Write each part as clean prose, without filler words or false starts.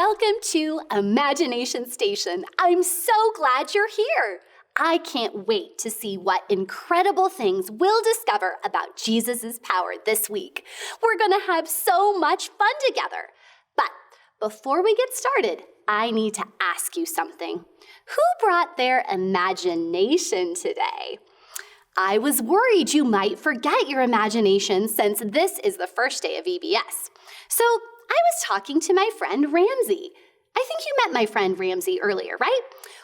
welcome to Imagination Station. I'm so glad you're here. I can't wait to see what incredible things we'll discover about Jesus' power this week. We're going to have so much fun together. But before we get started, I need to ask you something. Who brought their imagination today? I was worried you might forget your imagination since this is the first day of VBS. So I was talking to my friend Ramsey. I think you met my friend Ramsey earlier, right?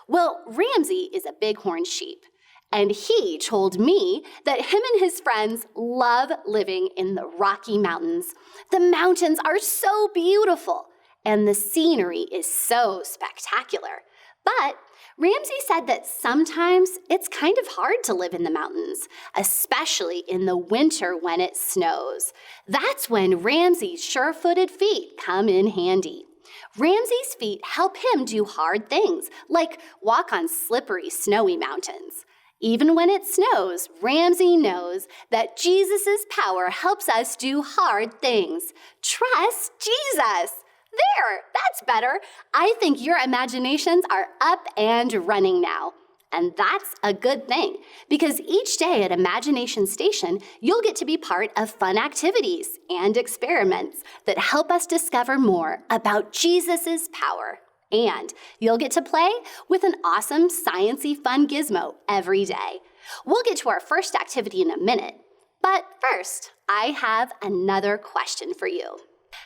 Well, Ramsey is a bighorn sheep, and he told me that him and his friends love living in the Rocky Mountains. The mountains are so beautiful, and the scenery is so spectacular. But Ramsey said that sometimes it's kind of hard to live in the mountains, especially in the winter when it snows. That's when Ramsey's sure-footed feet come in handy. Ramsey's feet help him do hard things, like walk on slippery, snowy mountains. Even when it snows, Ramsey knows that Jesus' power helps us do hard things. Trust Jesus. There, that's better. I think your imaginations are up and running now. And that's a good thing, because each day at Imagination Station, you'll get to be part of fun activities and experiments that help us discover more about Jesus' power. And you'll get to play with an awesome, sciencey, fun gizmo every day. We'll get to our first activity in a minute. But first, I have another question for you.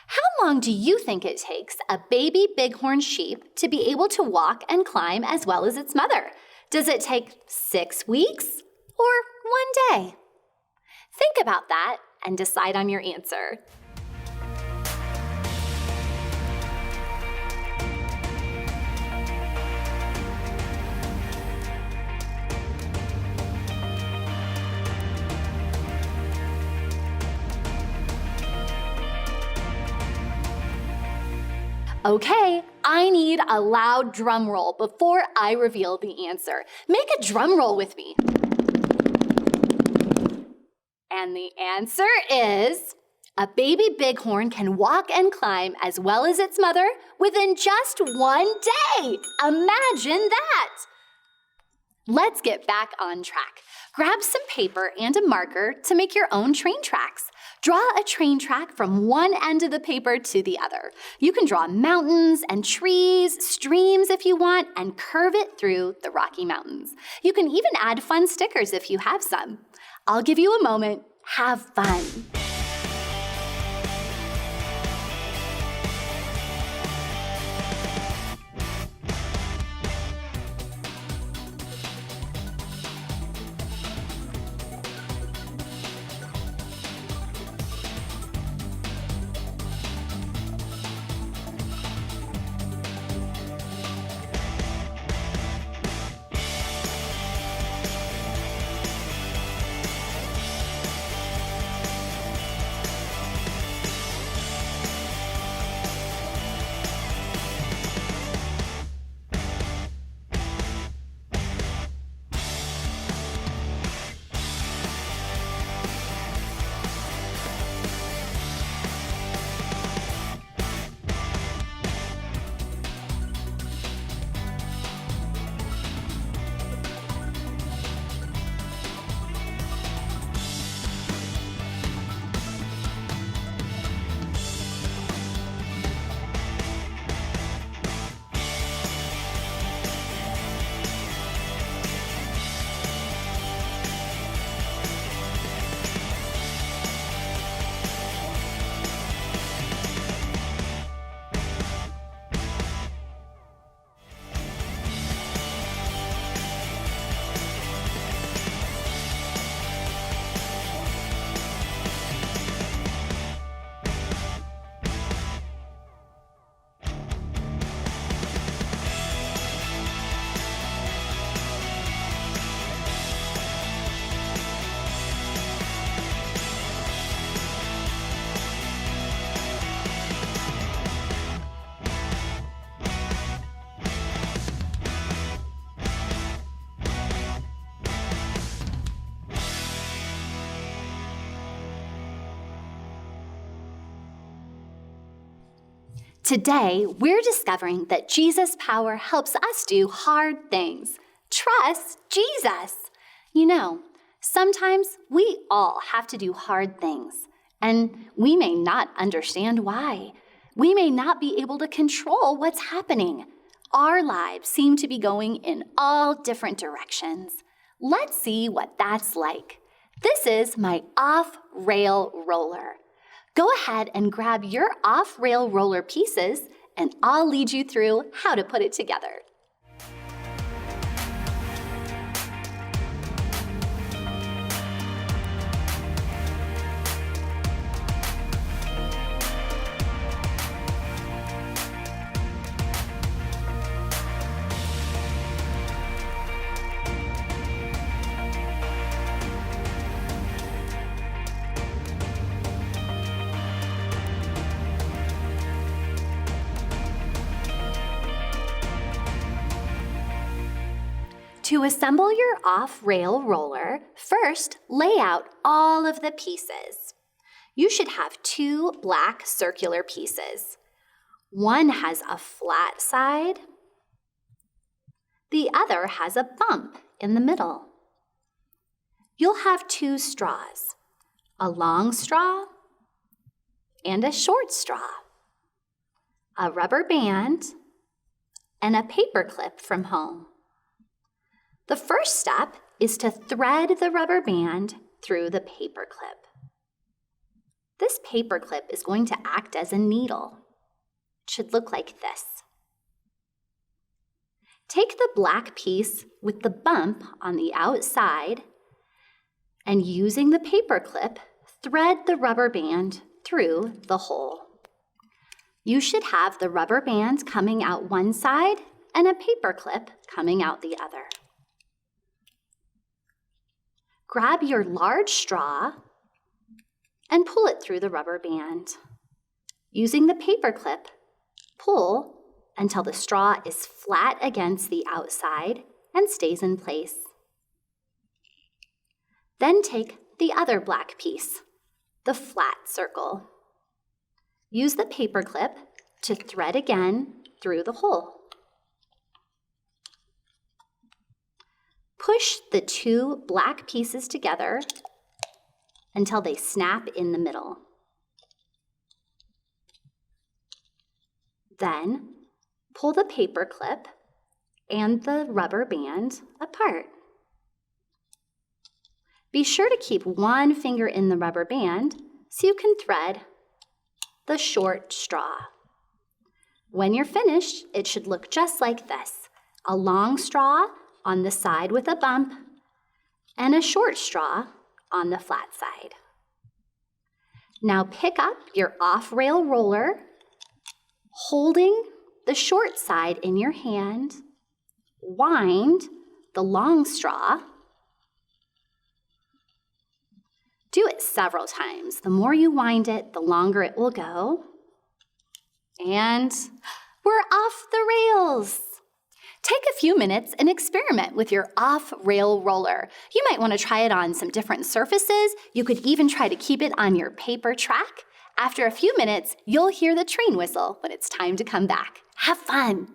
How long do you think it takes a baby bighorn sheep to be able to walk and climb as well as its mother? Does it take 6 weeks or 1 day? Think about that and decide on your answer. Okay, I need a loud drum roll before I reveal the answer. Make a drum roll with me. And the answer is, a baby bighorn can walk and climb as well as its mother within just 1 day. Imagine that! Let's get back on track. Grab some paper and a marker to make your own train tracks. Draw a train track from one end of the paper to the other. You can draw mountains and trees, streams if you want, and curve it through the Rocky Mountains. You can even add fun stickers if you have some. I'll give you a moment. Have fun. Today, we're discovering that Jesus' power helps us do hard things. Trust Jesus. You know, sometimes we all have to do hard things, and we may not understand why. We may not be able to control what's happening. Our lives seem to be going in all different directions. Let's see what that's like. This is my off-rail roller. Go ahead and grab your off-rail roller pieces, and I'll lead you through how to put it together. To assemble your off-rail roller, first lay out all of the pieces. You should have 2 black circular pieces. One has a flat side. The other has a bump in the middle. You'll have 2 straws, a long straw and a short straw, a rubber band, and a paper clip from home. The first step is to thread the rubber band through the paper clip. This paper clip is going to act as a needle. It should look like this. Take the black piece with the bump on the outside and using the paper clip, thread the rubber band through the hole. You should have the rubber band coming out one side and a paper clip coming out the other. Grab your large straw and pull it through the rubber band. Using the paper clip, pull until the straw is flat against the outside and stays in place. Then take the other black piece, the flat circle. Use the paper clip to thread again through the hole. Push the 2 black pieces together until they snap in the middle. Then, pull the paper clip and the rubber band apart. Be sure to keep one finger in the rubber band so you can thread the short straw. When you're finished, it should look just like this: a long straw on the side with a bump, and a short straw on the flat side. Now pick up your off-rail roller, holding the short side in your hand, wind the long straw. Do it several times. The more you wind it, the longer it will go. And we're off the rails. Take a few minutes and experiment with your off-rail roller. You might want to try it on some different surfaces. You could even try to keep it on your paper track. After a few minutes, you'll hear the train whistle when it's time to come back. Have fun!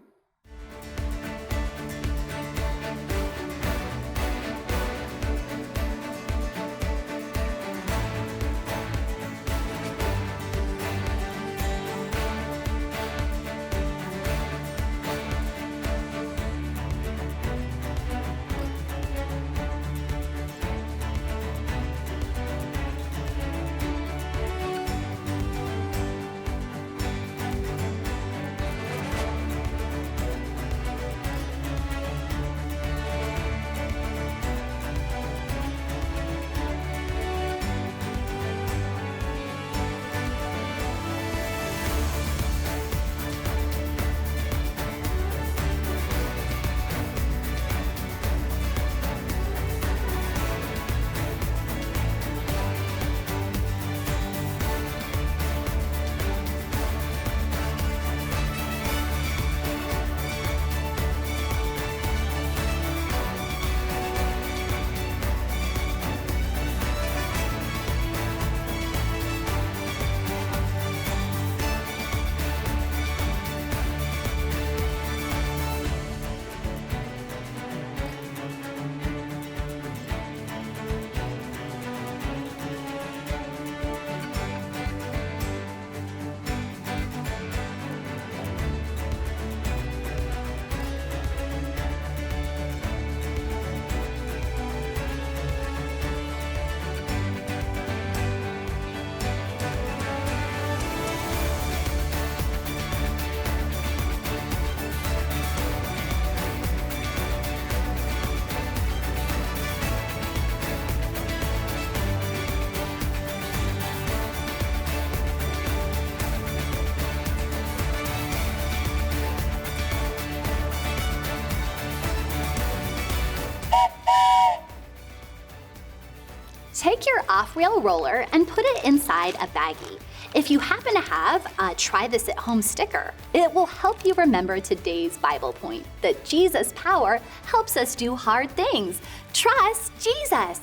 Take your off-rail roller and put it inside a baggie. If you happen to have a Try This at Home sticker, it will help you remember today's Bible point, that Jesus' power helps us do hard things. Trust Jesus!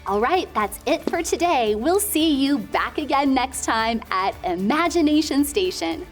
All right, that's it for today. We'll see you back again next time at Imagination Station.